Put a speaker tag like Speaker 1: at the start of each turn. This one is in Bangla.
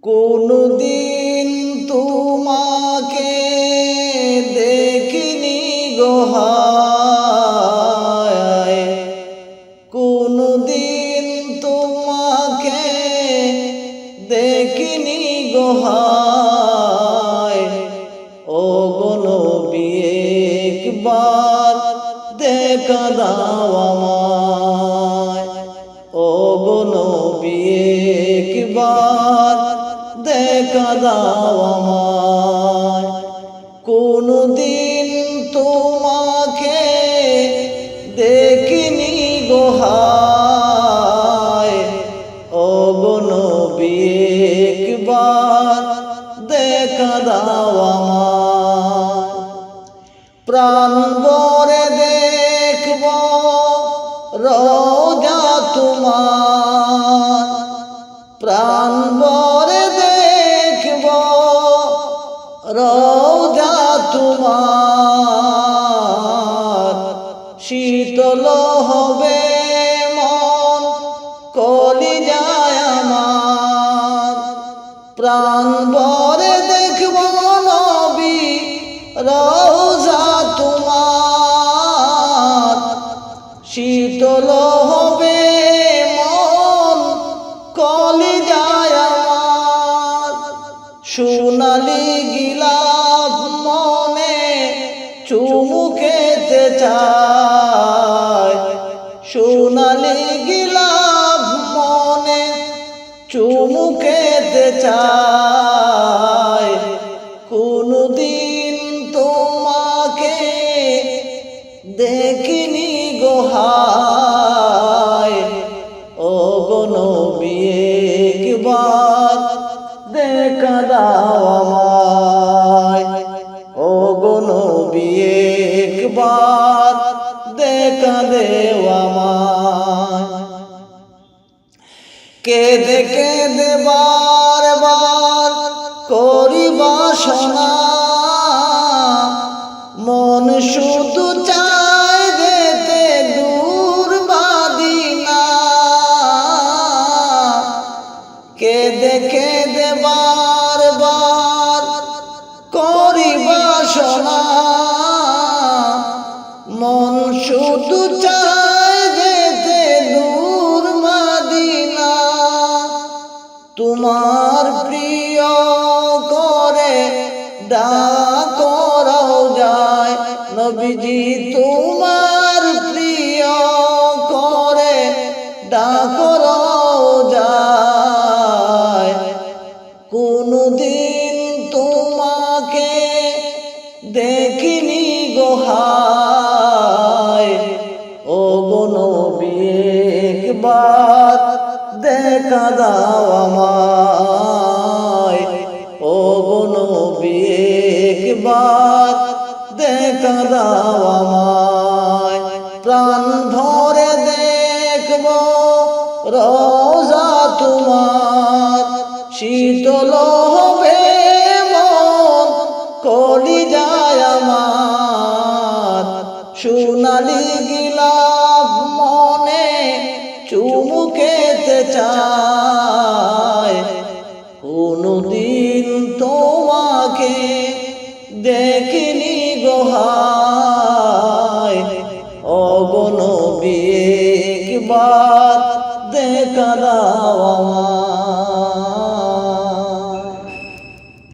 Speaker 1: কোনদিন তোমাকে দেখিনি গো হায়, কোনদিন তোমাকে দেখিনি গো হায়। ও গো নবী একবার দেখা দাও আমায়, ও গো নবী একবার দেখা দাও আমায়। কোনদিন তোমাকে দেখিনি গো হায়, ও গো নবী একবার দেখা দাও আমায়। প্রাণ ভরে দেখব রোজা তোমার, প্রাণ ভরে দেখব রোজা তোমার। শীতল হবে মন কলিজায় আমার, প্রাণ ভরে দেখব নবী রোজা তোমার। শীতল হবে মন কলিজায় আমার। সোনালি গিলাফ মনে চুমু খেতে চায়, সোনালি গিলাফ মনে চুমু খেতে চায়। কোনদিন তোমাকে দেখিনি গো হায়, ও গো নবী একবার দেখা দাও আমায়, ও গো নবী একবার দেখা দেও আমায়। কেঁদে কেঁদে বারবার করি বাসনা, মন শুধু চায় যেতে দূর বাদিনা। কেঁদে কেঁদে বারবার করি বাসনা, মন শুধু চায় যেতে দূর মদিনা। তোমার প্রিয় করে ডাক রওজায় নবীজি, তোমার প্রিয় করে ডাক রওজায়। কোনদিন তোমাকে দেখিনি গো হায়, ও গো নবী একবার দেখা দাও আমায়, ও গো নবী একবার দেখা দাও আমায়। প্রাণ ভরে দেখব রোজা তোমার, শীতল হবে মন কলিজায় আমার। সোনালি গিলাফ মনে চুমু খেতে চায়। কোনদিন তোমাকে দেখি